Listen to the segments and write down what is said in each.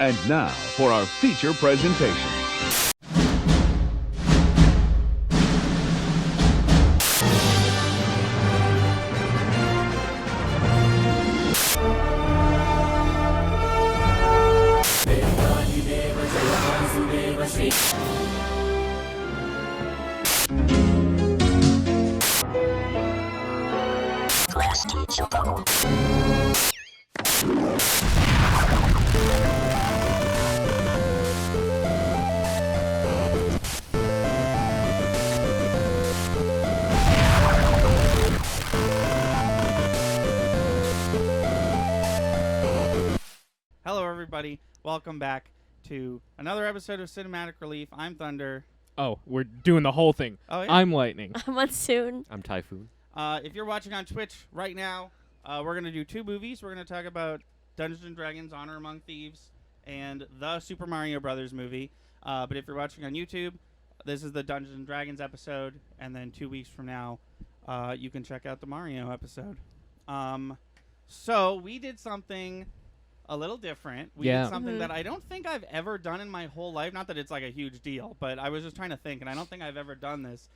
And now for our feature presentation. Hello, everybody. Welcome back to another episode of Cinematic Relief. I'm Thunder. Oh, we're doing the whole thing. Oh, yeah. I'm Lightning. I'm Monsoon. I'm Typhoon. If you're watching on Twitch right now, we're going to do two movies. We're going to talk about Dungeons & Dragons Honor Among Thieves and the Super Mario Brothers movie. But if you're watching on YouTube, this is the Dungeons & Dragons episode. And then 2 weeks from now, you can check out the Mario episode. So we did something a little different. We did something that I don't think I've ever done in my whole life. Not that it's like a huge deal, but I was just trying to think, and I don't think I've ever done this.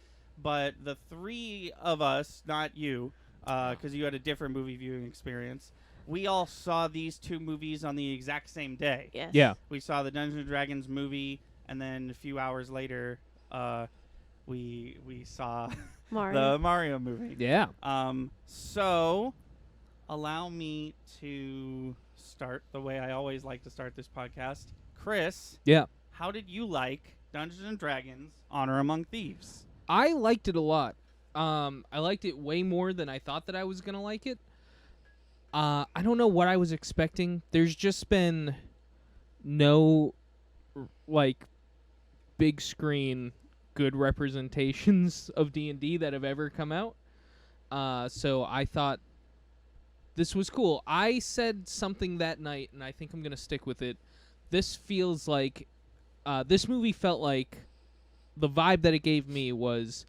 But the three of us, not you, because you had a different movie viewing experience, we all saw these two movies on the exact same day. Yes. Yeah. We saw the Dungeons & Dragons movie, and then a few hours later, we saw Mario. the Mario movie. Yeah. So allow me to start the way I always like to start this podcast. Chris, Yeah. how did you like Dungeons & Dragons Honor Among Thieves? I liked it a lot. I liked it way more than I thought that I was going to like it. I don't know what I was expecting. There's just been no, like, big screen good representations of D&D that have ever come out. So I thought this was cool. I said something that night, and I think I'm going to stick with it. This feels like, this movie felt like, the vibe that it gave me was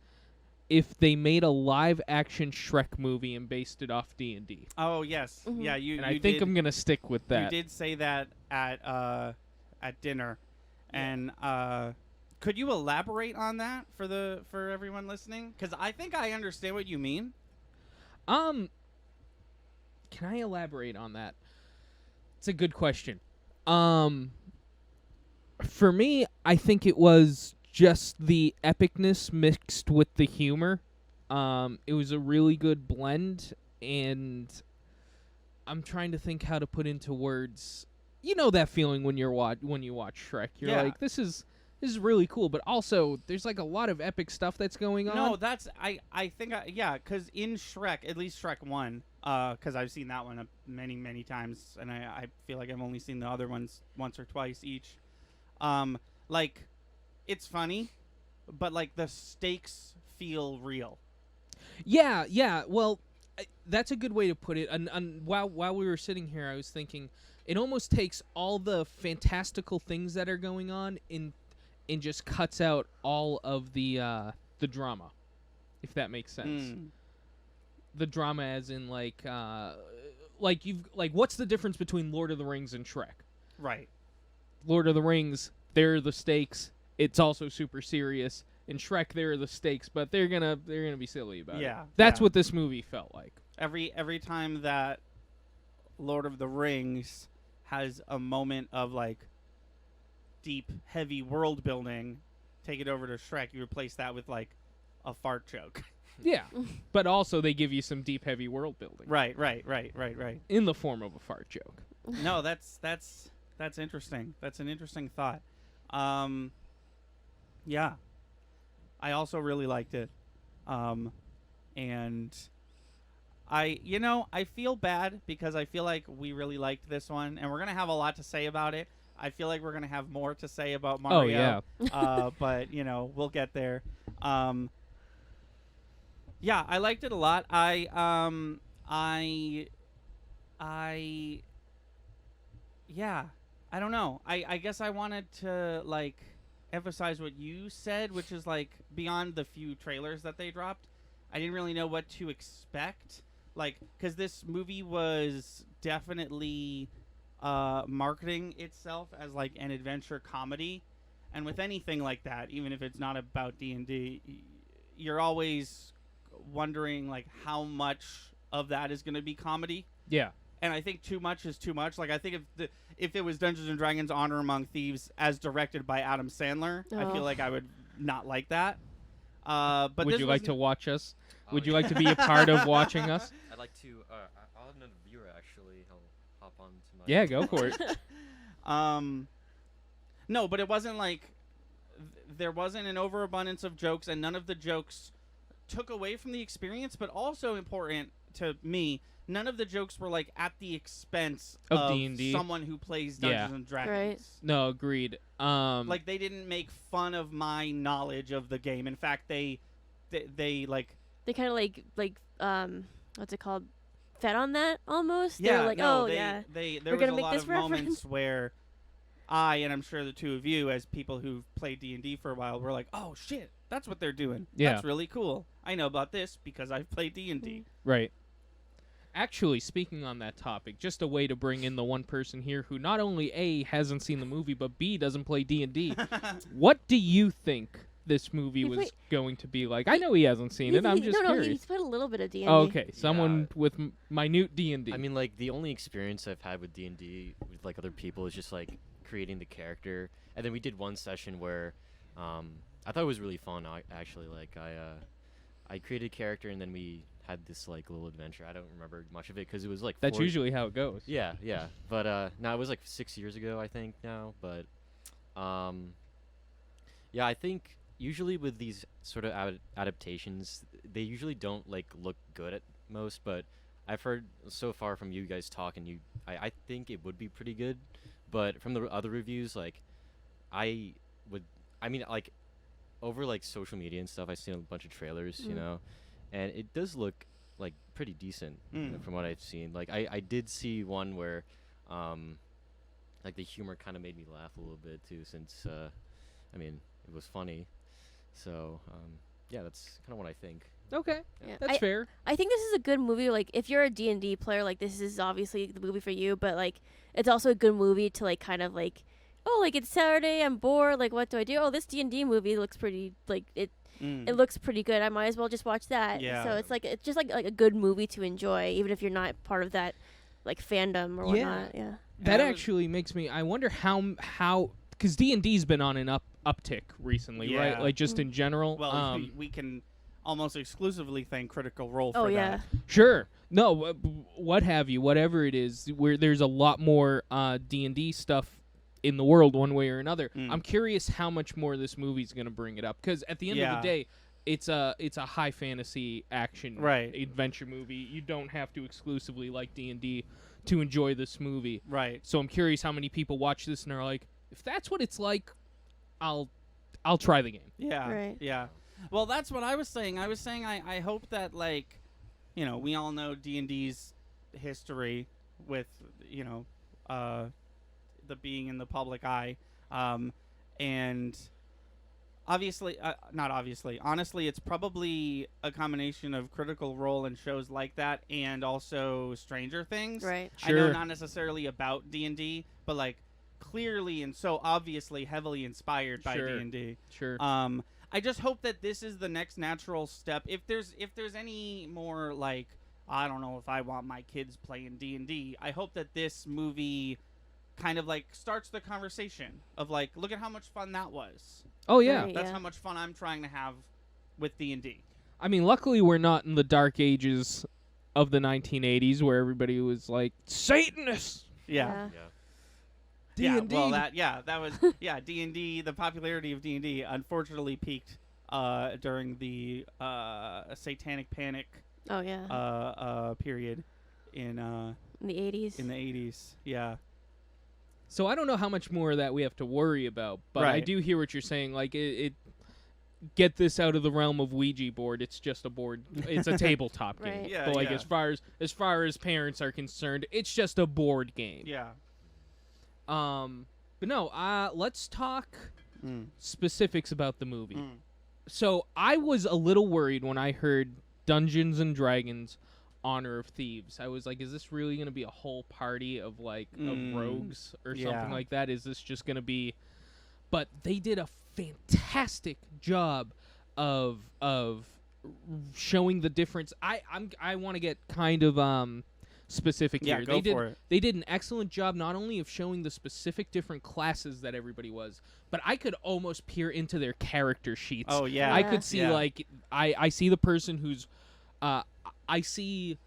if they made a live-action Shrek movie and based it off D&D. Oh, yes. Mhm. Yeah, you And I you think did, I'm going to stick with that. You did say that at dinner. And could you elaborate on that for everyone listening? Because I think I understand what you mean. Can I elaborate on that? It's a good question. For me, I think it was just the epicness mixed with the humor. It was a really good blend, and I'm trying to think how to put into words. You know that feeling when you watch Shrek. You're like, this is really cool, but also there's like a lot of epic stuff that's going on. No, that's I think because in Shrek, at least Shrek 1, because I've seen that one many times, and I feel like I've only seen the other ones once or twice each. Like, it's funny, but like the stakes feel real. Yeah. Well, that's a good way to put it. And while we were sitting here, I was thinking it almost takes all the fantastical things that are going on and just cuts out all of the drama, if that makes sense. The drama, as in like what's the difference between Lord of the Rings and Shrek? Right. Lord of the Rings, there are the stakes. It's also super serious. In Shrek, there are the stakes, but they're gonna be silly about it. Yeah. That's what this movie felt like. Every time that Lord of the Rings has a moment of like deep, heavy world building, take it over to Shrek, you replace that with like a fart joke. Yeah, but also they give you some deep, heavy world building. Right. In the form of a fart joke. No, that's interesting. That's an interesting thought. Yeah. I also really liked it. And I feel bad because I feel like we really liked this one, and we're going to have a lot to say about it. I feel like we're going to have more to say about Mario. Oh, yeah. But, we'll get there. Yeah, I liked it a lot. I don't know. I guess I wanted to, like, emphasize what you said, which is, like, beyond the few trailers that they dropped, I didn't really know what to expect. Like, because this movie was definitely marketing itself as like an adventure comedy, and with anything like that, even if it's not about D&D, you're always wondering like how much of that is going to be comedy. Yeah. And I think too much is too much. Like I think if it was Dungeons and Dragons: Honor Among Thieves as directed by Adam Sandler, I feel like I would not like that. But would you like to watch us? Would you like to be a part of watching us? I'd like to. I'll have another viewer actually. He'll hop on to my. Yeah, go for it. No, but it wasn't like there wasn't an overabundance of jokes, and none of the jokes took away from the experience. But also important to me, none of the jokes were like at the expense of D&D. Someone who plays Dungeons and Dragons. Right. No, agreed. Like they didn't make fun of my knowledge of the game. In fact, they like they kind of like what's it called? Fed on that almost. Yeah, they were like, no, oh they, yeah, there we're was gonna a make lot this of moments reference. where I, and I'm sure the two of you, as people who've played D&D for a while, were like, oh shit, that's what they're doing. Yeah. That's really cool. I know about this because I've played D&D. Right. Actually, speaking on that topic, just a way to bring in the one person here who not only A, hasn't seen the movie, but B, doesn't play D&D. What do you think this movie was going to be like? I know he hasn't seen it. I'm just curious. He's played a little bit of D&D. Oh, okay, someone with minute D&D. I mean, like the only experience I've had with D&D with like other people is just like creating the character, and then we did one session where I thought it was really fun. Actually, like I created a character, and then we had this like little adventure. I don't remember much of it because it was like That's usually how it goes. Yeah. But no, it was like 6 years ago, I think now. But yeah, I think usually with these sort of adaptations, they usually don't like look good at most. But I've heard so far from you guys talking, I think it would be pretty good. But from the other reviews, like like over like social media and stuff, I've seen a bunch of trailers, you know. And it does look like pretty decent from what I've seen. Like I did see one where like the humor kind of made me laugh a little bit too, since I mean it was funny. So yeah, that's kind of what I think. Okay, Yeah. that's fair. I think this is a good movie. Like, if you're a D&D player, like, this is obviously the movie for you. But, like, it's also a good movie to, like, kind of, like, oh, like, it's Saturday, I'm bored. Like, what do I do? Oh, this D&D movie looks pretty, like, it looks pretty good. I might as well just watch that. Yeah. So it's just like a good movie to enjoy, even if you're not part of that, like, fandom or whatnot. Yeah. That actually makes me. I wonder how because D&D's been on an uptick recently, right? Like just in general. Well, we can almost exclusively thank Critical Role for Oh that. yeah. Sure. No, what have you, whatever it is, where there's a lot more D&D stuff in the world one way or another. I'm curious how much more this movie's going to bring it up, because at the end of the day, it's a high fantasy action adventure movie. You don't have to exclusively like D&D to enjoy this movie. Right. So I'm curious how many people watch this and are like, if that's what it's like, I'll try the game. Yeah. Right. Yeah. Well, that's what I was saying. I was saying I hope that, like, you know, we all know D&D's history with, you know, the being in the public eye. And obviously, not obviously, honestly, it's probably a combination of Critical Role and shows like that, and also Stranger Things. Right. I know not necessarily about D&D, but, like, clearly and so obviously heavily inspired by D&D. Sure. I just hope that this is the next natural step. If there's any more, like, I don't know if I want my kids playing D&D, I hope that this movie kind of, like, starts the conversation of, like, look at how much fun that was. Oh yeah. Right. That's how much fun I'm trying to have with D&D. I mean, luckily we're not in the dark ages of the 1980s where everybody was like Satanists. Yeah. D&D. Well, that was D&D. The popularity of D&D unfortunately peaked during the Satanic Panic Oh yeah. period in the 80s. In the 80s, yeah. So I don't know how much more of that we have to worry about, but I do hear what you're saying. Like it get this out of the realm of Ouija board. It's just a board. It's a tabletop game. Right. Yeah, but like yeah. as far as parents are concerned, it's just a board game. Yeah. But no, let's talk specifics about the movie. So I was a little worried when I heard Dungeons and Dragons Honor of Thieves. I was like, is this really going to be a whole party of like of rogues or Yeah. something like that? Is this just going to be? But they did a fantastic job of showing the difference. I want to get kind of specific Yeah, here. go for it. They did an excellent job not only of showing the specific different classes that everybody was, but I could almost peer into their character sheets. Oh yeah. I Yeah. could see Yeah. like I see the person who's I see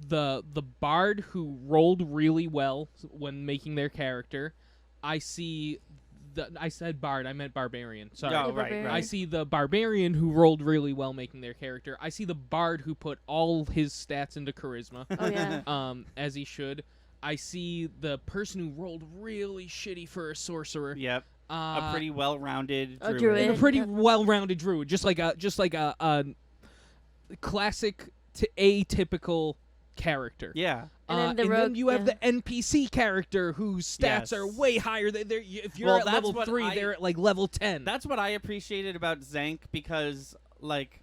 the bard who rolled really well when making their character. I see I said bard, I meant barbarian. Sorry. Oh, The right, barbarian. right. I see the barbarian who rolled really well making their character. I see the bard who put all his stats into charisma. Oh yeah. As he should. I see the person who rolled really shitty for a sorcerer. Yep. A Uh, pretty well-rounded A druid. druid. and a pretty Yep. well-rounded druid, just like a classic atypical character. Yeah. And then the and rogue- then you have yeah. the NPC character whose stats Yes. are way higher. If you're Well, at that's level what 3, they're at like level 10. That's what I appreciated about Zank because, like,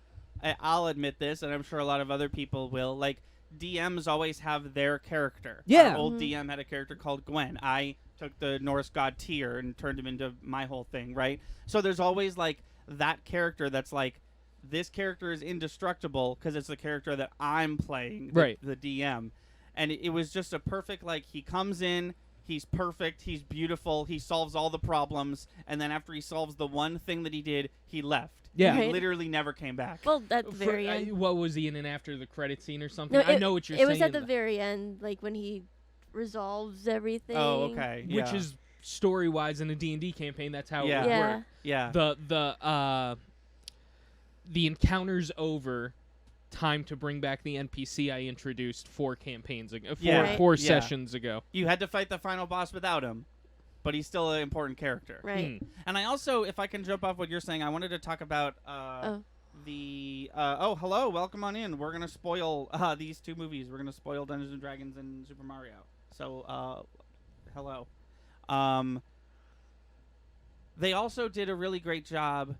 I'll admit this, and I'm sure a lot of other people will. Like, DMs always have their character. Yeah. Our old DM had a character called Gwen. I took the Norse god Tyr and turned him into my whole thing, right? So there's always, like, that character that's like, this character is indestructible because it's the character that I'm playing, Right. the DM. And it was just a perfect, like, he comes in, he's perfect, he's beautiful, he solves all the problems, and then after he solves the one thing that he did, he left. Yeah. He Right. literally never came back. Well, at the very end. What was he in and after the credit scene or something? No, I know what you're it saying. was at the very end, like when he resolves everything. Oh, okay. which Yeah. is story-wise in a D&D campaign. That's how Yeah. it would Yeah. work. Yeah. The encounter's over. Time to bring back the NPC I introduced 4 campaigns ago, Yeah. Right. 4 Yeah. sessions ago. You had to fight the final boss without him, but he's still an important character. Right. And I also, if I can jump off what you're saying, I wanted to talk about the hello, welcome on in. We're gonna spoil these 2 movies. We're gonna spoil Dungeons and Dragons and Super Mario. So hello. They also did a really great job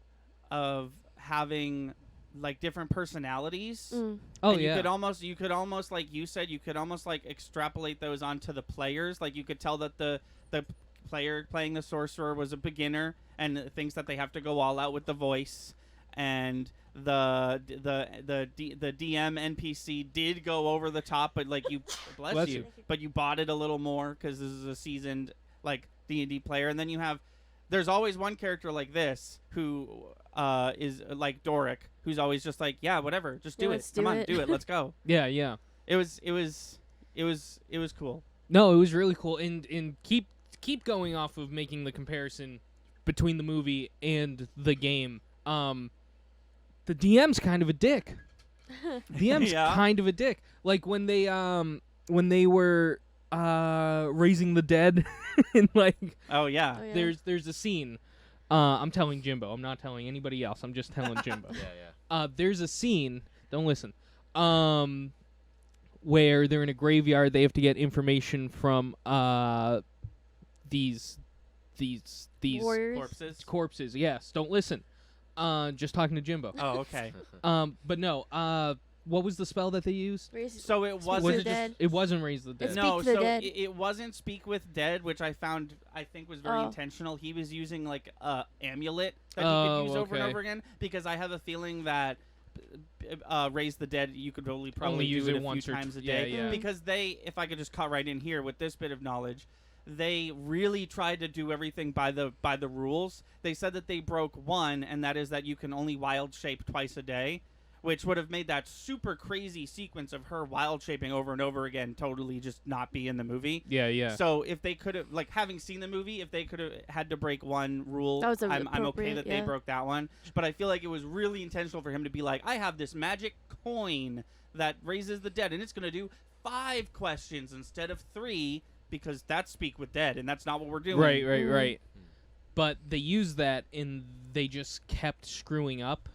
of having like different personalities. Oh And yeah. you could almost like you said, you could almost like extrapolate those onto the players. Like you could tell that the player playing the sorcerer was a beginner and thinks that they have to go all out with the voice, and the DM NPC did go over the top, but like you bless you, but you bought it a little more because this is a seasoned like D&D player. And then there's always one character like this who is like Doric, who's always just like, yeah, whatever, just do Yeah, it. let's do Come on, it. do it. Let's go. Yeah, yeah. It was cool. No, it was really cool. And keep going off of making the comparison between the movie and the game. The DM's kind of a dick. DM's Yeah. kind of a dick. Like when they were raising the dead and like Oh yeah. Oh, yeah. there's a scene. I'm telling Jimbo. I'm not telling anybody else. I'm just telling Jimbo. Yeah. There's a scene. Don't listen. Where they're in a graveyard. They have to get information from these Warriors. Corpses. Yes. Don't listen. Just talking to Jimbo. Oh, okay. But no. What was the spell that they used? So it Speak wasn't with Was it the just? dead. It wasn't Raise the Dead. It's no, Speak to the so Dead. it wasn't Speak with Dead, which I think was very Oh. intentional. He was using like a amulet that you Oh, could use over and okay. over again, because I have a feeling that Raise the Dead you could probably Only use do it it a once few or times a yeah, day. yeah. Because if I could just cut right in here with this bit of knowledge, they really tried to do everything by the rules. They said that they broke one, and that is that you can only wild shape twice a day, which would have made that super crazy sequence of her wild shaping over and over again totally just not be in the movie. Yeah, yeah. So if they could have, like, having seen the movie, if they could have had to break one rule, That was I'm okay appropriate, that they yeah. broke that one. But I feel like it was really intentional for him to be like, I have this magic coin that raises the dead, and it's going to do 5 questions instead of 3, because that's Speak with Dead, and that's not what we're doing. Right. Mhm. But they used that, and they just kept screwing up.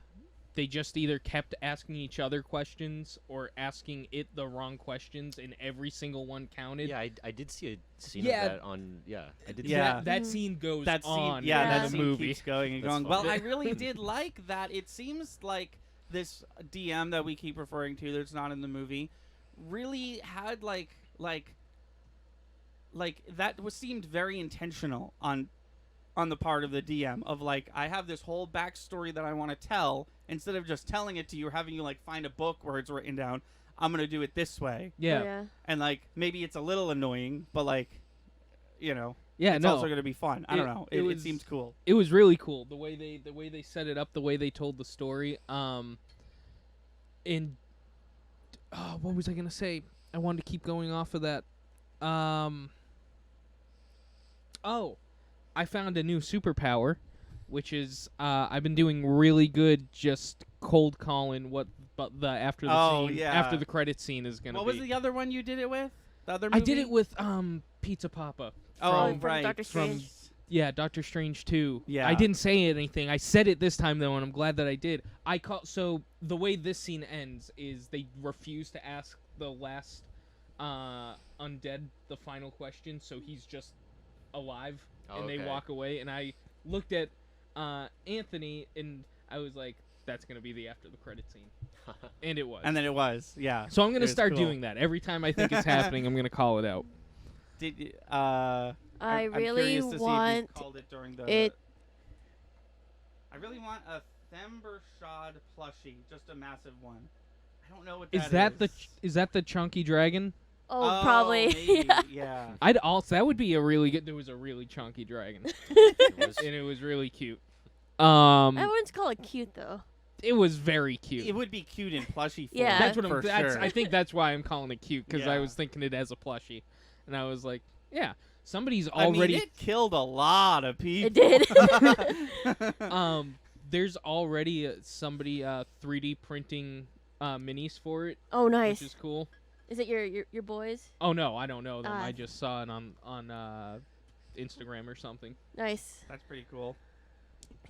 They just either kept asking each other questions or asking it the wrong questions, and every single one counted. Yeah, I did see a scene Yeah. of that on. Yeah, I did. Yeah. See That Mhm. scene goes That scene, on. yeah, in that the scene movie. keeps going and That's going. fun. Well, I really did like that. It seems like this DM that we keep referring to, that's not in the movie, really had like that was seemed very intentional on the part of the DM of like, I have this whole backstory that I want to tell. Instead of just telling it to you or having you like find a book where it's written down, I'm gonna do it this way. Yeah. Oh, yeah. And like maybe it's a little annoying, but like, you know, Yeah, it's no. also gonna be fun. I don't know. It seems cool. It was really cool the way they set it up, the way they told the story. And what was I gonna say? I wanted to keep going off of that. I found a new superpower, which is I've been doing really good just cold calling what the after the scene yeah. after the credit scene is gonna What be. was the other one you did it with? The other I movie? did it with Pizza Papa. Oh, from right. Doctor Strange. Yeah, Doctor Strange 2. Yeah. I didn't say anything. I said it this time though, and I'm glad that I did. So the way this scene ends is they refuse to ask the last undead the final question, so he's just alive, and they walk away. And I looked at Anthony, and I was like, "That's gonna be the after the credit scene," and it was. And then it was, yeah. So I'm gonna It was start cool. doing that every time I think it's happening. I'm gonna call it out. Did you, I I'm really curious to see if you want called it during the. it. I really want a Thembershad plushie, just a massive one. I don't know what Is that the chunky dragon? Oh, probably. Maybe, yeah. I'd also that would be a really good. There was a really chunky dragon, It was- and it was really cute. I wouldn't call it cute though. It was very cute. It would be cute in plushie form. Yeah. That's what for I'm. sure. I think that's why I'm calling it cute, because I Yeah. was thinking it as a plushie, and I was like, yeah, somebody's I mean, already. it killed a lot of people. It did. There's already somebody 3D printing minis for it, Oh, nice. which is cool. Is it your boys? Oh no, I don't know them. Ah. I just saw it on Instagram or something. Nice. That's pretty cool.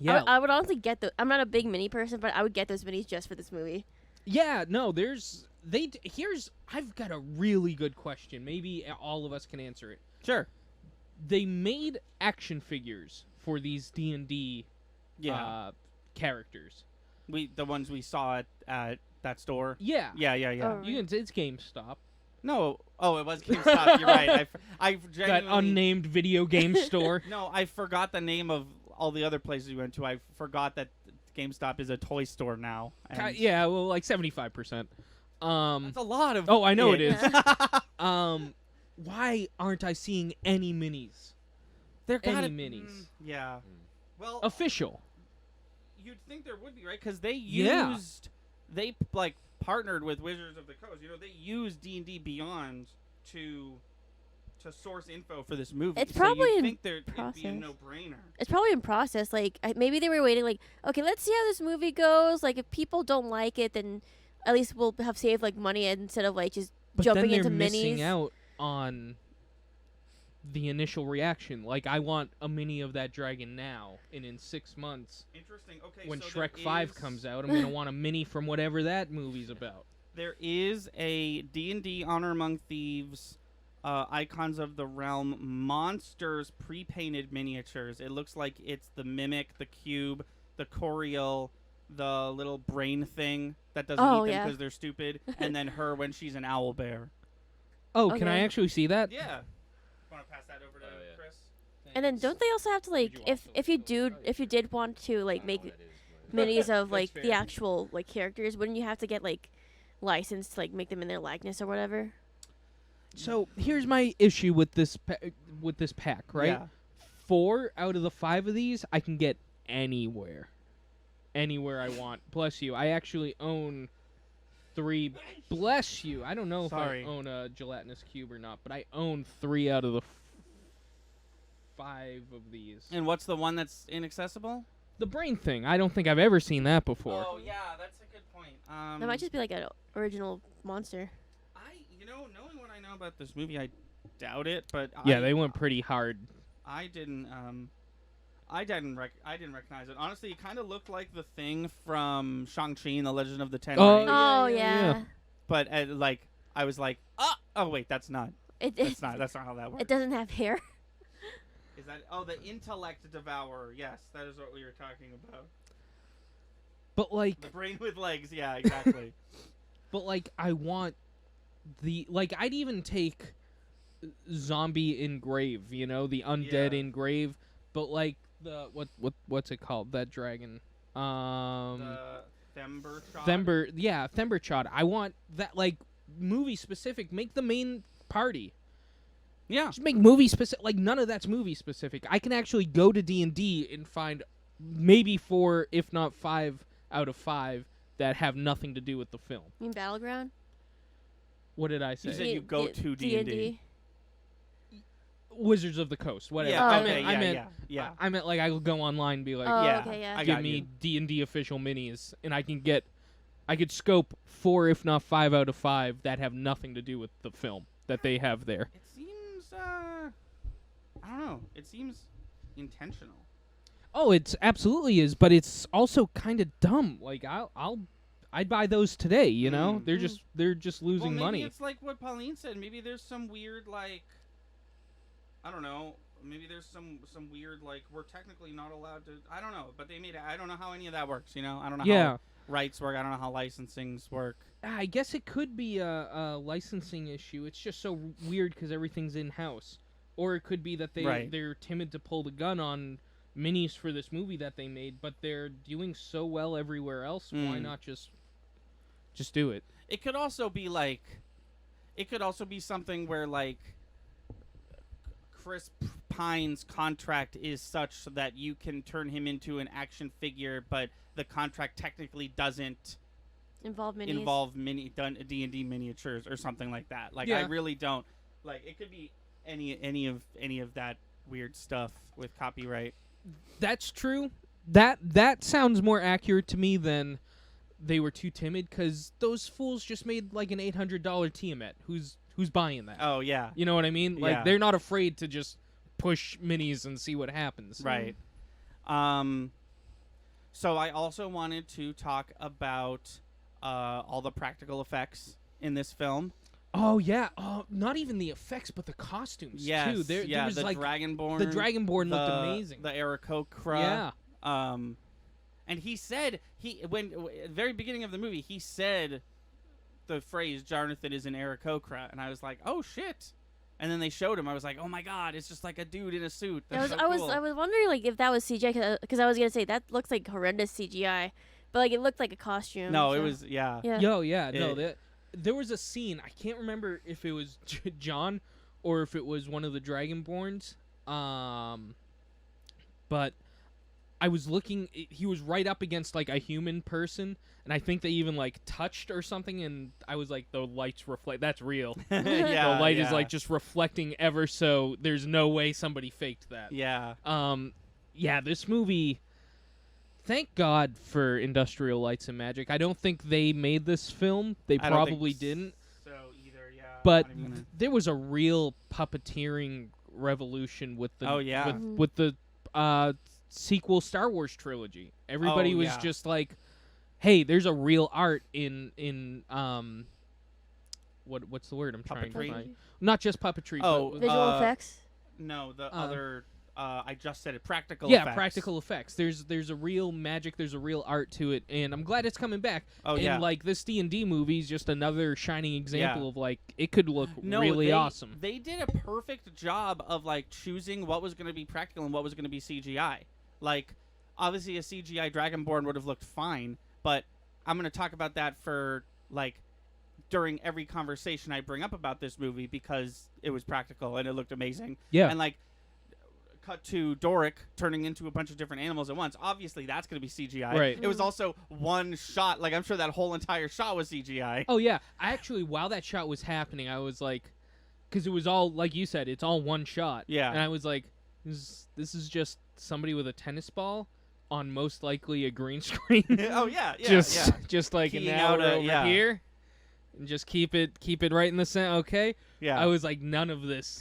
Yeah, I would honestly get the. I'm not a big mini person, but I would get those minis just for this movie. yeah. No, here's. I've got a really good question. Maybe all of us can answer it. Sure. They made action figures for these D&D Yeah. characters. The ones we saw at that store. Yeah. Yeah. Oh, You can. It's GameStop. No. Oh, it was GameStop. You're right. I That genuinely. unnamed video game store. No, I forgot the name of all the other places we went to. I forgot that GameStop is a toy store now. and Yeah, well, like 75%. That's a lot of. Oh, I know it is. Yeah. Why aren't I seeing any minis? They're Any gotta, minis. Yeah. Well, Official. you'd think there would be, right? Because they Yeah. used, they like partnered with Wizards of the Coast. You know, they used D&D Beyond to source info for this movie. It's So probably you'd in think it'd be a process. no-brainer. It's probably in process. Like maybe they were waiting. Like, okay, let's see how this movie goes. Like, if people don't like it, then at least we'll have saved like money instead of like just But jumping then they're into missing minis. out on the initial reaction. Like, I want a mini of that dragon now, and in 6 months, Interesting. Okay, when so Shrek there 5 is- comes out, I'm going to want a mini from whatever that movie's about. There is a D&D Honor Among Thieves Icons of the Realm monsters pre-painted miniatures. It looks like it's the Mimic, the Cube, the Coriol, the little brain thing that doesn't Oh, eat them yeah. because they're stupid, and then her when she's an owl bear. Oh, can I Okay. actually see that? Yeah. Want to pass that over to yeah. Chris? And then don't they also have to like you if you did want to like make minis of like the actual like characters, wouldn't you have to get like licensed to like make them in their likeness or whatever? So here's my issue with this pack, right? Yeah. 4 out of the 5 of these I can get anywhere I want. Bless you. I actually own 3. Bless you. I don't know Sorry. if I own a gelatinous cube or not, but I own 3 out of the 5 of these. And what's the one that's inaccessible? The brain thing. I don't think I've ever seen that before. Oh yeah, that's a good point. That might just be like an original monster. Knowing what I know about this movie, I doubt it. But Yeah, they went pretty hard. I didn't recognize it. Honestly, it kind of looked like the thing from Shang-Chi and the Legend of the Ten Oh, Rings. Oh yeah, yeah. yeah. But I was like, oh wait, that's not It that's not how that works. it doesn't have hair. Is that the intellect devourer? Yes, that is what we were talking about. But like The brain with legs. Yeah, exactly. But like, I want I'd even take zombie engrave, the undead Yeah. engrave, but like what's it called? That dragon. The Thember shot. Themberchod. I want that movie specific. Make the main party. Yeah. Just make movie specific. Like none of that's movie specific. I can actually go to D&D and find maybe 4, if not 5 out of 5 that have nothing to do with the film. You mean Battleground? What did I say? You said you go to D&D. Wizards of the Coast. Whatever. Yeah. Oh, Okay. I meant Yeah. I meant like I will go online and be like, Oh, yeah. okay, yeah. I give got me you. D&D official minis, and I could scope 4, if not 5 out of 5 that have nothing to do with the film that they have there. It seems. I don't know. It seems intentional. Oh, it's absolutely is, but it's also kind of dumb. Like I'd buy those today. Mm. They're just losing well, maybe money. it's like what Pauline said. Maybe there's some weird I don't know. Maybe there's some weird we're technically not allowed to. I don't know. But they made it. I don't know how any of that works. I don't know Yeah. how rights work. I don't know how licensings work. I guess it could be a licensing issue. It's just so weird because everything's in house, or it could be that they're timid to pull the gun on minis for this movie that they made, but they're doing so well everywhere else. Why not just do it? It could also be something where Chris Pine's contract is such that you can turn him into an action figure, but the contract technically doesn't Involve minis. involve D&D miniatures or something like that. I Yeah. really don't it could be any of that weird stuff with copyright. That's true. That sounds more accurate to me than they were too timid, because those fools just made an $800 Tiamat. Who's buying that? Oh yeah. You know what I mean? Yeah. They're not afraid to just push minis and see what happens. Right. So I also wanted to talk about all the practical effects in this film. Oh yeah. Not even the effects, but the costumes Yes. too. There was the Dragonborn. the Dragonborn looked amazing. The Aarakocra. Yeah. And he said at the very beginning of the movie, he said the phrase "Jonathan is an Aarakocra," and I was like, "Oh shit!" And then they showed him. I was like, "Oh my god, it's just like a dude in a suit." That's so cool. I was wondering if that was CGI, because I was gonna say that looks like horrendous CGI, but it looked like a costume. No, so. it was yeah. There was a scene. I can't remember if it was John or if it was one of the Dragonborns. But I was looking. He was right up against a human person, and I think they even touched or something. And I was like, the lights reflect. That's real. Yeah, the light yeah. is just reflecting ever so. There's no way somebody faked that. Yeah. This movie. Thank God for Industrial Lights and Magic. I don't think they made this film. They I don't think probably didn't. So either, yeah. But I'm not even gonna- there was a real puppeteering revolution with the Oh, yeah. with the sequel Star Wars trilogy. Everybody Oh, was yeah. just like, "Hey, there's a real art in what's the word I'm trying to Puppetry? find? Not just puppetry. Oh, but, Visual effects. No, the other. I just said it. Practical. yeah, effects. practical effects. There's a real magic. There's a real art to it, and I'm glad it's coming back. Oh, and yeah. this D&D movie is just another shining example Yeah. of it could look No, really awesome. They did a perfect job of choosing what was going to be practical and what was going to be CGI. Obviously, a CGI Dragonborn would have looked fine, but I'm going to talk about that for during every conversation I bring up about this movie because it was practical and it looked amazing. Yeah. And cut to Doric turning into a bunch of different animals at once. Obviously, that's going to be CGI. Right. It was also one shot. I'm sure that whole entire shot was CGI. Oh yeah, I actually, while that shot was happening, I was because it was all like you said, it's all one shot. Yeah. And I was like, this is just somebody with a tennis ball on most likely a green screen. Oh yeah, yeah, just yeah. just an Keying hour out a- over yeah. here, and just keep it right in the center. Okay. Yeah. I was like, none of this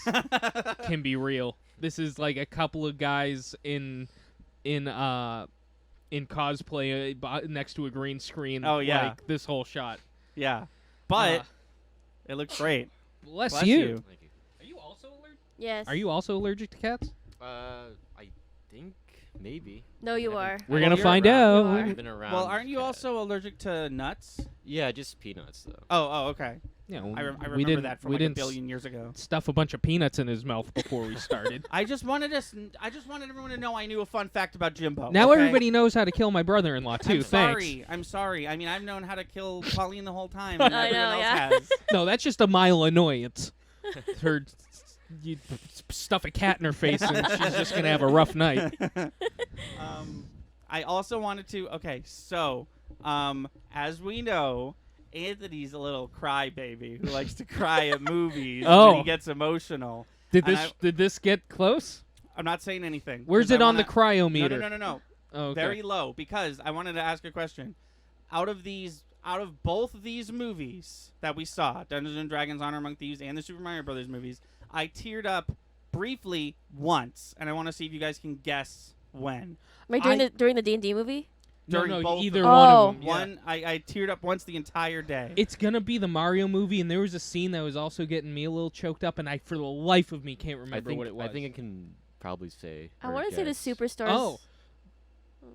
can be real. This is a couple of guys in cosplay next to a green screen. Oh, yeah. This whole shot. Yeah, but it looks great. Bless, Bless you. you. Thank you. Are you also allergic? Yes. Are you also allergic to cats? I think maybe. No, you I are. haven't- We're Well, gonna you're find around. out. You are. Been around. Well, aren't you cat- also allergic to nuts? Yeah, just peanuts though. Oh, okay. Yeah, I we remember didn't, that from we like a didn't billion years ago. stuff a bunch of peanuts in his mouth before we started. I just wanted everyone to know I knew a fun fact about Jimbo. Now okay? everybody knows how to kill my brother-in-law too. I'm sorry. I mean, I've known how to kill Pauline the whole time, and I everyone know, else yeah. has. No, that's just a mild annoyance. Her, you stuff a cat in her face, and she's just gonna have a rough night. I also wanted to. Okay, so as we know, Anthony's a little crybaby who likes to cry at movies when he gets emotional. Did And did this get close? I'm not saying anything. Where's 'cause it I on the wanna- cryometer? No. Oh, okay. Very low, because I wanted to ask a question. Out of both of these movies that we saw, Dungeons and Dragons: Honor Among Thieves and the Super Mario Brothers movies, I teared up briefly once, and I want to see if you guys can guess when. Like during the D&D movie? During no, both either of one Oh. of them. One, I teared up once the entire day. It's gonna be the Mario movie, and there was a scene that was also getting me a little choked up, and I, for the life of me, can't remember what it was. I think I can probably say. I want to say the Superstars. Oh.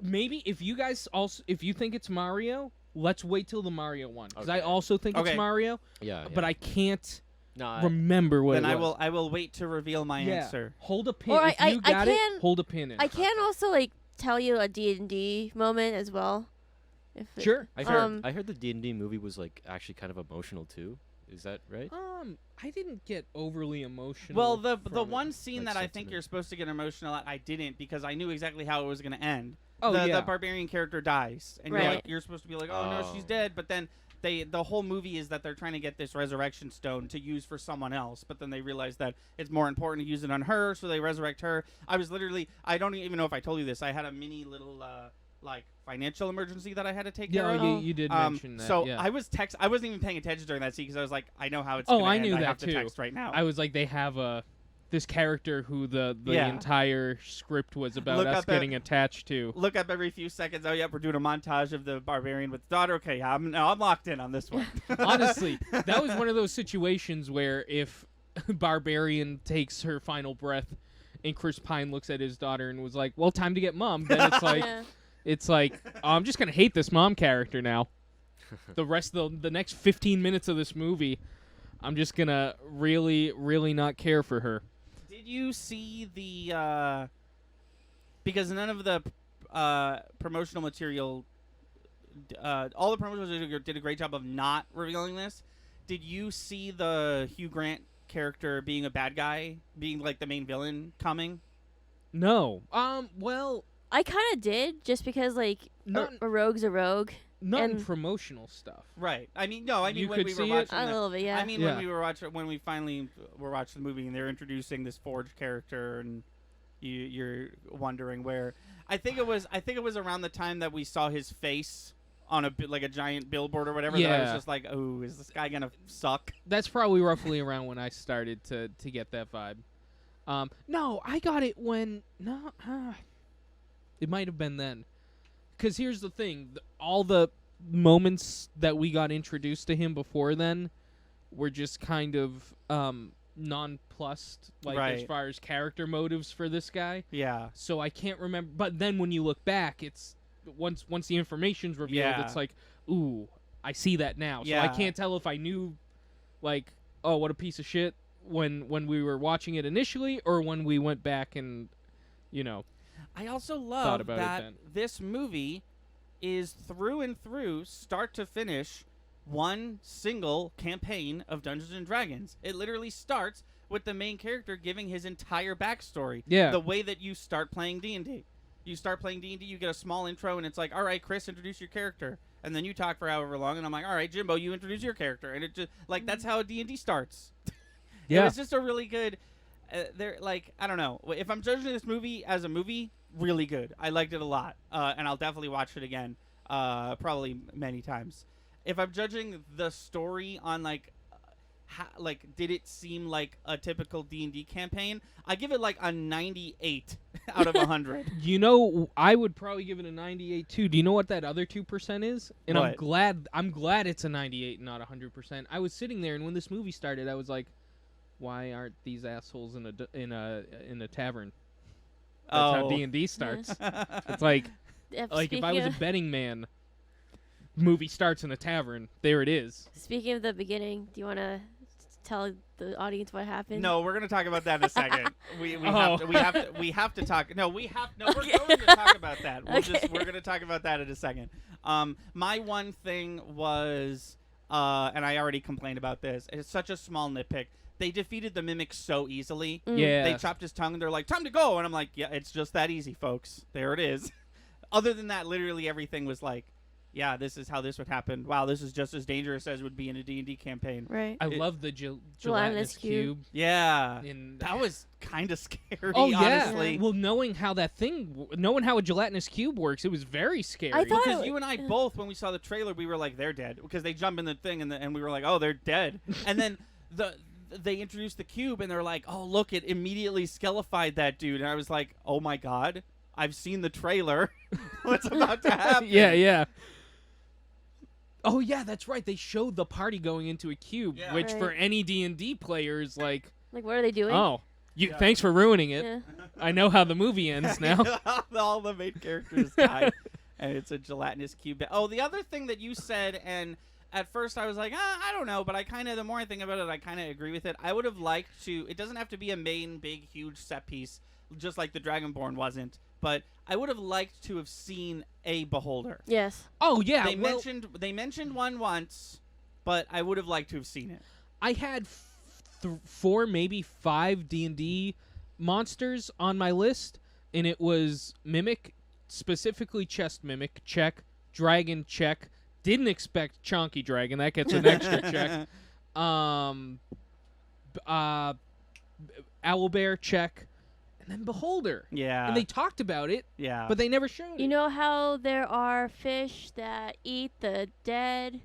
Maybe if you guys also, if you think it's Mario, let's wait till the Mario one, because I Okay. also think Okay. it's Mario, Yeah. but I can't No, remember what then it I was. will wait to reveal my answer. Hold a pin. Or If I you got it, can- hold a pin in. I can also like tell you a D&D moment as well. Sure. I heard the D&D movie was like actually kind of emotional too. Is that right? I didn't get overly emotional. Well, the from it. one scene Like that I think sentiment. you're supposed to get emotional at, I didn't, because I knew exactly how it was going to end. Oh, the yeah. barbarian character dies, and Right. you're supposed to be like, oh no, she's dead. But then the whole movie is that they're trying to get this resurrection stone to use for someone else. But then they realize that it's more important to use it on her, so they resurrect her. I was literally, I don't even know if I told you this. I had a mini little like financial emergency that I had to take care Yeah, of. you did mention that. So yeah. I wasn't even paying attention during that scene because I was like, I know how it's. Oh, gonna I end. knew I that have to too. text right now. I was like, they have this character who the Yeah. entire script was about Look us up at- getting attached to. Look up every few seconds. Oh, yeah, we're doing a montage of the barbarian with his daughter. Okay, I'm locked in on this one. Honestly, that was one of those situations where if Barbarian takes her final breath and Chris Pine looks at his daughter and was like, well, time to get mom, then it's like, Yeah. it's like, oh, I'm just going to hate this mom character now. The rest of the next 15 minutes of this movie, I'm just going to really, really not care for her. Did you see the because none of the promotional material, all the promotional material did a great job of not revealing this. Did you see the Hugh Grant character being a bad guy, being like the main villain coming? No. Well, I kind of did, just because like Not- a rogue's a rogue. not in And- promotional stuff. Right. I mean, no. I mean, You when could we were see it? watching A the, little bit, yeah. I mean, Yeah. when we finally were watching the movie and they're introducing this Forge character, and you're wondering where. I think it was around the time that we saw his face on like a giant billboard or whatever. That I was Yeah. just like, oh, is this guy gonna suck? That's probably roughly around when I started to get that vibe. No, I got it when it might have been then. Because here's the thing: all the moments that we got introduced to him before then were just kind of nonplussed, like as Right. far as character motives for this guy. Yeah. So I can't remember. But then when you look back, it's once the information's revealed, Yeah. it's like, ooh, I see that now. So I Yeah. can't tell if I knew, like, oh, what a piece of shit when we were watching it initially, or when we went back and, you know. I also love about it that then. this movie is through and through, start to finish, one single campaign of Dungeons and Dragons. It literally starts with the main character giving his entire backstory. Yeah. The way that you start playing D&D. You start playing D&D, you get a small intro, and it's like, all right, Chris, introduce your character. And then you talk for however long, and I'm like, all right, Jimbo, you introduce your character. And it just, like, that's how D&D starts. It was just a really good, I don't know. If I'm judging this movie as a movie, really good. I liked it a lot. And I'll definitely watch it again, probably many times. If I'm judging the story on, did it seem like a typical D&D campaign? I give it like a 98 out of 100. You know, I would probably give it a 98 too. Do you know what that other 2% is? And What? I'm glad it's a 98 and not 100%. I was sitting there, and when this movie started, I was like, why aren't these assholes in a tavern? That's how D&D starts. It's like if I was a betting man, movie starts in a tavern. There it is. Speaking of the beginning, do you want to tell the audience what happened? No, we're gonna talk about that in a second. We Oh. have to talk. No, we're going to talk about that. Okay. We're gonna talk about that in a second. My one thing was, and I already complained about this. It's such a small nitpick. They defeated the mimic so easily. Yeah. They chopped his tongue and they're like, "Time to go," and I'm like, "Yeah, it's just that easy, folks. There it is." Other than that, literally everything was like, yeah, this is how this would happen. Wow, this is just as dangerous as would be in a D&D campaign. Right. I It- love the gelatinous Gelatinous cube. cube. Yeah. In That was kind of scary, Oh yeah. honestly. Well, knowing how a gelatinous cube works, it was very scary. I thought- Because you and I both, when we saw the trailer, we were like, they're dead. Because they jump in the thing, and we were like, oh, they're dead. And then they introduced the cube, and they're like, oh, look, it immediately skelefied that dude. And I was like, oh, my God. I've seen the trailer. What's about to happen? yeah. Oh yeah, that's right. They showed the party going into a cube, Yeah. which for Right. any D&D players, like, Like, what are they doing? oh, Yeah. thanks for ruining it. Yeah. I know how the movie ends now. All the main characters die, and it's a gelatinous cube. Oh, the other thing that you said, and at first I was like, I don't know, but the more I think about it, I kind of agree with it. I would have liked to. It doesn't have to be a main, big, huge set piece, just like the Dragonborn wasn't. But I would have liked to have seen a beholder. Yes. Oh yeah, They mentioned one once, but I would have liked to have seen it. I had 4, maybe 5 D&D monsters on my list, and it was mimic, specifically chest mimic, check, dragon, check. Didn't expect chonky dragon, that gets an extra check. Owlbear, check, and then beholder. Yeah. And they talked about it, yeah. but they never showed You it. know how there are fish that eat the dead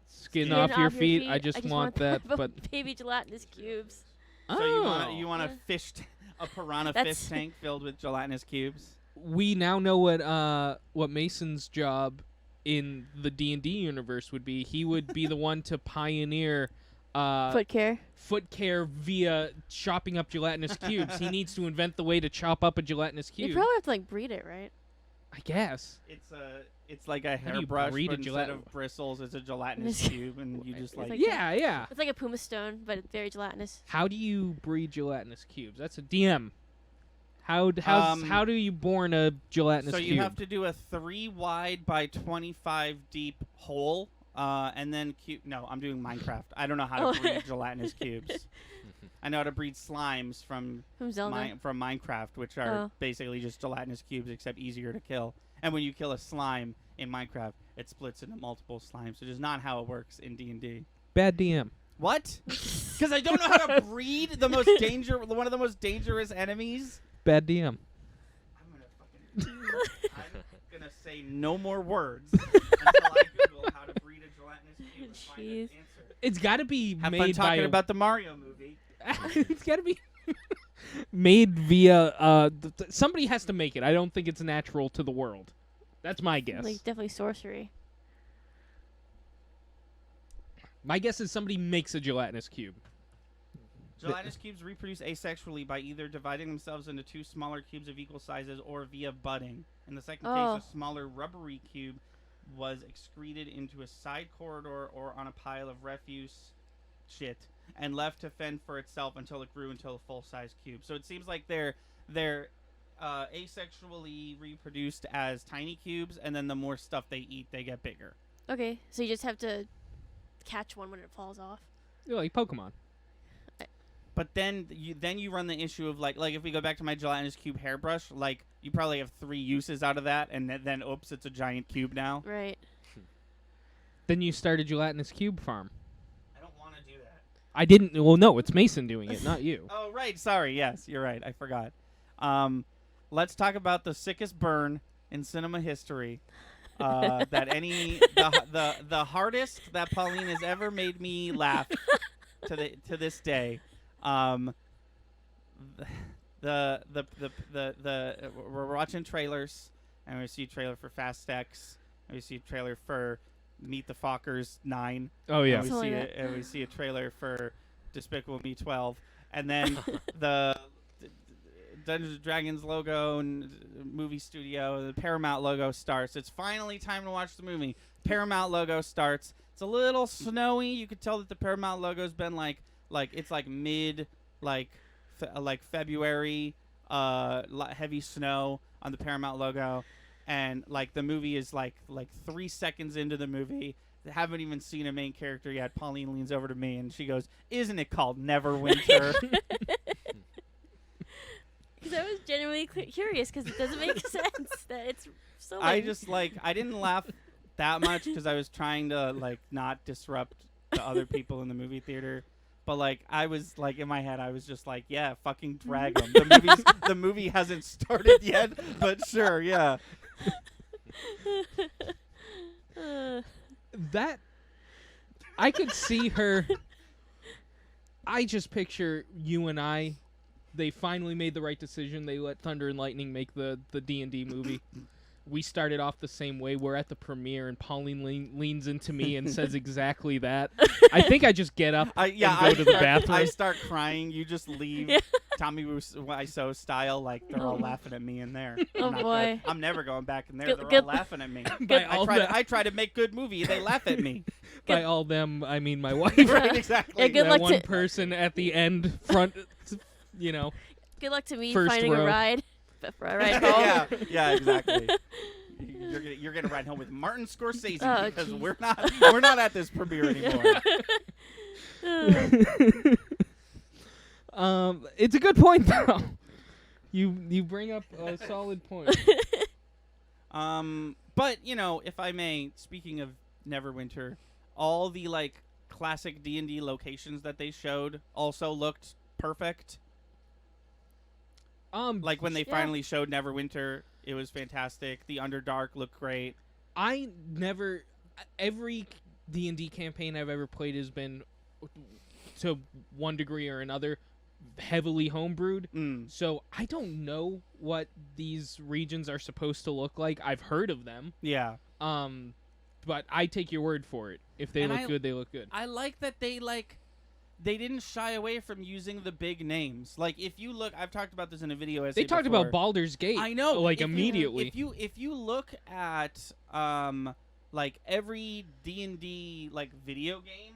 Skin off your feet. I just want that, but but baby gelatinous cubes. So you want a Yeah. fish, a piranha That's- fish tank filled with gelatinous cubes? we now know what Mason's job in the D&D universe would be. He would be the one to pioneer Foot care. foot care via chopping up gelatinous cubes. He needs to invent the way to chop up a gelatinous You cube. probably have to like breed it, right? I guess. It's like a How do you hairbrush, breed but a instead of bristles, it's a gelatinous cube, and you just It's like. like- Yeah. It's like a puma stone, but it's very gelatinous. How do you breed gelatinous cubes? That's a DM. How do you born a gelatinous So cube? you have to do a 3 wide by 25 deep hole, and then No, I'm doing Minecraft. I don't know how to Oh. breed gelatinous cubes. I know how to breed slimes from From Zelda. from Minecraft, which are Oh. basically just gelatinous cubes, except easier to kill. And when you kill a slime in Minecraft, it splits into multiple slimes, which is not how it works in D&D. Bad DM. What? Because I don't know how to breed one of the most dangerous enemies. Bad DM. I'm gonna say no more words until I Google how to breed a gelatinous cube and find an Jeez. answer. It's got to be Have fun made by talking a about the Mario movie. it's got to be made via somebody has to make it. I don't think it's natural to the world. That's my guess. Like definitely sorcery. My guess is somebody makes a gelatinous cube. Gelatinous cubes reproduce asexually by either dividing themselves into 2 smaller cubes of equal sizes or via budding. In the second Oh. case, a smaller rubbery cube was excreted into a side corridor or on a pile of refuse shit and left to fend for itself until it grew into a full-size cube. So it seems like they're asexually reproduced as tiny cubes, and then the more stuff they eat, they get bigger. Okay, so you just have to catch one when it falls off. You're like Pokemon. But then you run the issue of like if we go back to my gelatinous cube hairbrush, like you probably have 3 uses out of that, and then oops, it's a giant cube now. Right. Then you start a gelatinous cube farm. I don't want to do that. I didn't. Well, no, it's Mason doing it, not you. Oh right, sorry. Yes, you're right. I forgot. Let's talk about the sickest burn in cinema history. The hardest that Pauline has ever made me laugh to this day. We're watching trailers, and we see a trailer for Fast X, and we see a trailer for Meet the Fockers 9. Oh yeah. And Something like that. and we see a trailer for Despicable Me 12, and then the Dungeons & Dragons logo and movie studio, the Paramount logo starts. It's finally time to watch the movie. Paramount logo starts. It's a little snowy. You could tell that the Paramount logo's been like it's like mid like February, heavy snow on the Paramount logo, and like the movie is like 3 seconds into the movie. They haven't even seen a main character yet. Pauline leans over to me and she goes, "Isn't it called Neverwinter?" Because I was genuinely curious because it doesn't make sense that it's so. I just I didn't laugh that much because I was trying to like not disrupt the other people in the movie theater. But like I was like in my head, I was just like, yeah, fucking drag them. The movie hasn't started yet, but sure, yeah. That I could see her. I just picture you and I. They finally made the right decision. They let Thunder and Lightning make the D&D movie. We started off the same way. We're at the premiere, and Pauline leans into me and says exactly that. I think I just get up and go to the bathroom. I start crying. You just leave. Yeah. Tommy Wiseau style, like they're all laughing at me in there. Oh, boy. I'm never going back in there. Good- They're good- all laughing at me. By all I try to make good movie. They laugh at me. By all them, I mean my wife. Right, exactly. Yeah, good that luck one to- person at the end, front, you know. Good luck to me First finding row. a ride. For a ride home. yeah, exactly. You're gonna ride home with Martin Scorsese Oh, because geez. we're not at this premiere anymore. It's a good point though. You bring up a solid point. But you know, if I may, speaking of Neverwinter, all the like classic D&D locations that they showed also looked perfect. Like when they Yeah. finally showed Neverwinter, it was fantastic. The Underdark looked great. Every D&D campaign I've ever played has been, to one degree or another, heavily homebrewed. So I don't know what these regions are supposed to look like. I've heard of them. Yeah. But I take your word for it. If they look good, they look good. I like that they didn't shy away from using the big names. Like if you look, I've talked about this in a video. They talked before. about Baldur's Gate. I know. Like If you- immediately. If you look at like every D&D like video game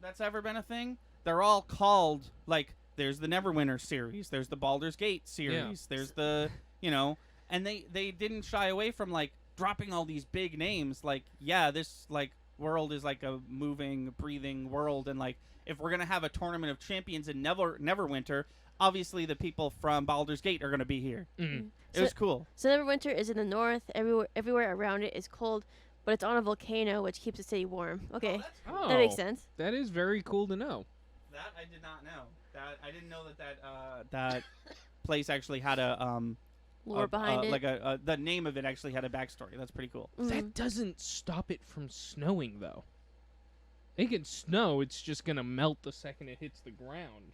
that's ever been a thing, they're all called like there's the Neverwinter series, there's the Baldur's Gate series, there's the and they didn't shy away from like dropping all these big names. Like this like world is like a moving, breathing world, and like if we're gonna have a tournament of champions in Neverwinter, obviously the people from Baldur's Gate are gonna be here. Mhm. It was cool. So Neverwinter is in the north. Everywhere around it is cold, but it's on a volcano, which keeps the city warm. Okay, Oh, that makes sense. That is very cool to know. That I did not know. That I didn't know that place actually had a Lore behind it. like the name of it actually had a backstory. That's pretty cool. Mhm. That doesn't stop it from snowing, though. It can snow. It's just going to melt the second it hits the ground.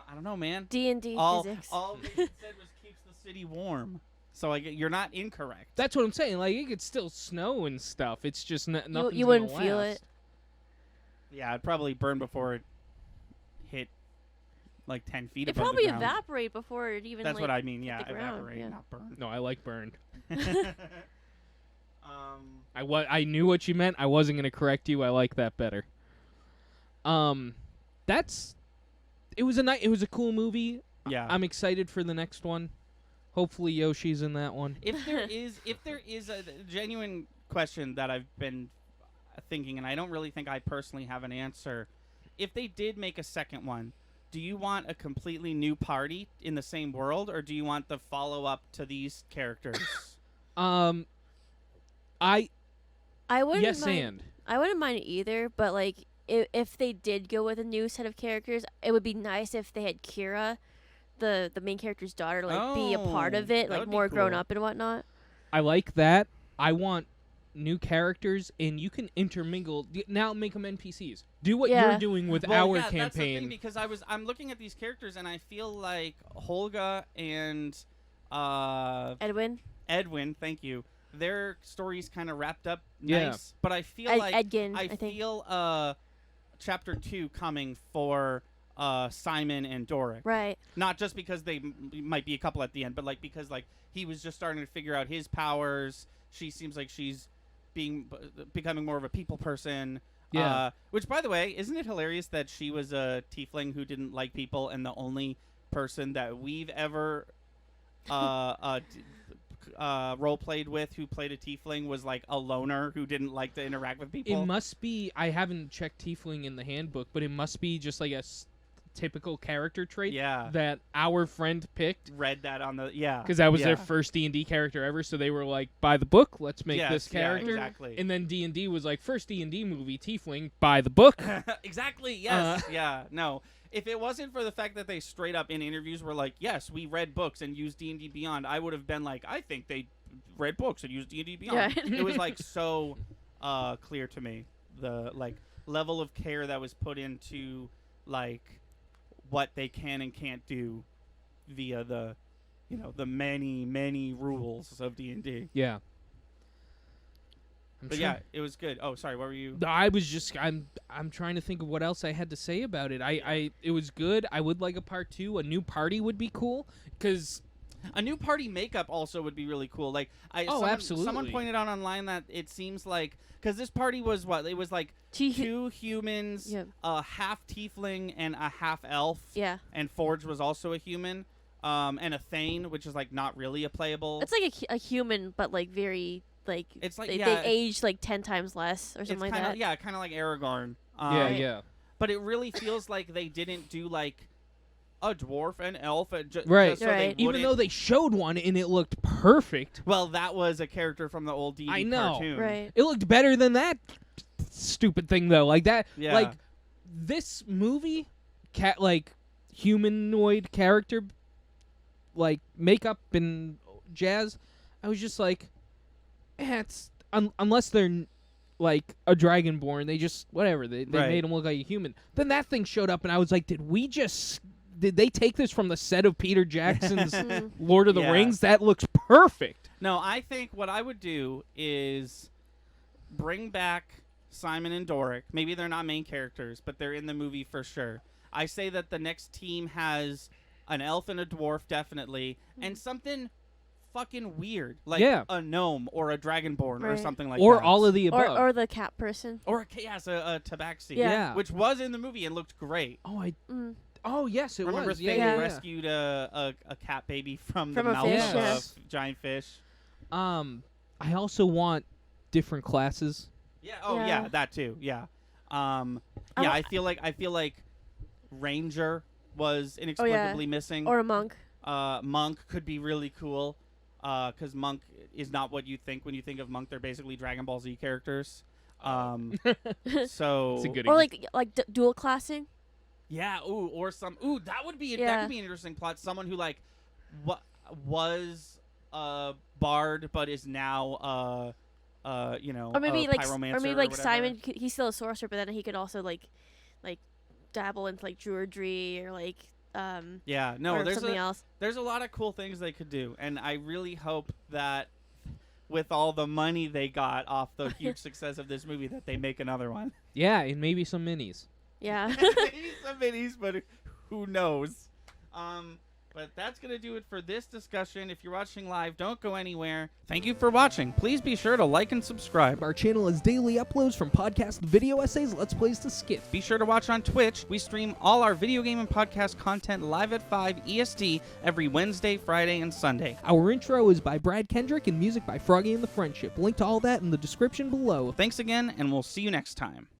I don't know, man. D&D All physics. all they said was keeps the city warm. So you're not incorrect. That's what I'm saying. Like, it could still snow and stuff. It's just nothing. you wouldn't feel it. Yeah, it'd probably burn before it hit like 10 feet It above probably the ground. evaporate before it even. That's like, what I mean. Yeah, the ground, evaporate, yeah. not burn. No, I like burned. um, I knew what you meant. I wasn't going to correct you. I like that better. It was a cool movie. yeah. I'm excited for the next one. Hopefully Yoshi's in that one. If there is a genuine question that I've been thinking, and I don't really think I personally have an answer, if they did make a second one, do you want a completely new party in the same world, or do you want the follow up to these characters? I wouldn't yes mind, and I wouldn't mind either, but like if they did go with a new set of characters, it would be nice if they had Kira, the main character's daughter, like be a part of it, that like would be more grown cool. up and whatnot. I like that. I want new characters, and you can intermingle. Now make them NPCs. Do what Yeah. you're doing with Well, our yeah, campaign. That's the thing, because I'm looking at these characters and I feel like Holga and Edwin, thank you. Their stories kind of wrapped up Yeah. nice, but I feel Edgin, I I think. feel chapter 2 coming for Simon and Doric. Right. Not just because they might be a couple at the end, but like because like he was just starting to figure out his powers. She seems like she's becoming more of a people person. Yeah. Which, by the way, isn't it hilarious that she was a tiefling who didn't like people, and the only person that we've ever role played with who played a tiefling was like a loner who didn't like to interact with people? It must be. I haven't checked tiefling in the handbook, but it must be just like a typical character trait. Yeah. That our friend picked. Read that on the Because that was their first D&D character ever, so they were like, by the book, let's make this character. Yeah, exactly. And then D&D was like, first D&D movie, tiefling, by the book. Exactly, yes. Yeah, no. If it wasn't for the fact that they straight up in interviews were like, yes, we read books and used D&D Beyond, I would have been like, I think they read books and used D&D Beyond. Yeah. It was like so clear to me, the like level of care that was put into like what they can and can't do via the the many rules of D&D. Yeah. But yeah, it was good. Oh, sorry, what were you? I was just I'm trying to think of what else I had to say about it. It was good. I would like a part 2. A new party would be cool because a new party makeup also would be really cool. Like absolutely. Someone pointed out online that it seems like because this party was what it was like 2 humans, a half tiefling and a half elf. Yeah. And Forge was also a human, and a Thane, which is like not really a playable. It's like a human, but like very. Like it's like they aged like 10 times less or something like that. Yeah, kind of like Aragorn. Yeah. But it really feels like they didn't do like a dwarf and elf, right? Just so right. Even though they showed one and it looked perfect. Well, that was a character from the old D&D I know, cartoon. Right? It looked better than that stupid thing though. Like that. Yeah. Like this movie, like humanoid character, like makeup and jazz. I was just like. It's unless they're like a dragonborn, they just whatever they made him look like a human. Then that thing showed up, and I was like, did they take this from the set of Peter Jackson's Lord of the Rings? That looks perfect. No, I think what I would do is bring back Simon and Doric. Maybe they're not main characters, but they're in the movie for sure. I say that the next team has an elf and a dwarf, definitely, and something fucking weird, like a gnome or a dragonborn or something like that. Or all of the above. Or the cat person. Or a tabaxi. Yeah. Which was in the movie and looked great. Oh, yes, it Remember was. Thane Yeah. rescued a cat baby from the a mouth fish, of a giant fish. I also want different classes. Yeah. Oh, yeah, that too. Yeah. I feel like Ranger was inexplicably missing. Or a monk. Monk could be really cool. Because Monk is not what you think when you think of Monk. They're basically Dragon Ball Z characters. So It's a good or like dual classing. Yeah. That would be that could be an interesting plot. Someone who like was a bard but is now or maybe a like pyromancer or maybe like whatever. Simon. He's still a sorcerer, but then he could also like dabble into like druidry or like. Or something else. There's a lot of cool things they could do, and I really hope that with all the money they got off the huge success of this movie that they make another one. Yeah, and maybe some minis. Yeah. Maybe some minis, but who knows? But that's going to do it for this discussion. If you're watching live, don't go anywhere. Thank you for watching. Please be sure to like and subscribe. Our channel has daily uploads from podcast video essays, Let's Plays to skits. Be sure to watch on Twitch. We stream all our video game and podcast content live at 5 EST every Wednesday, Friday, and Sunday. Our intro is by Brad Kendrick and music by Froggy and the Friendship. Link to all that in the description below. Thanks again, and we'll see you next time.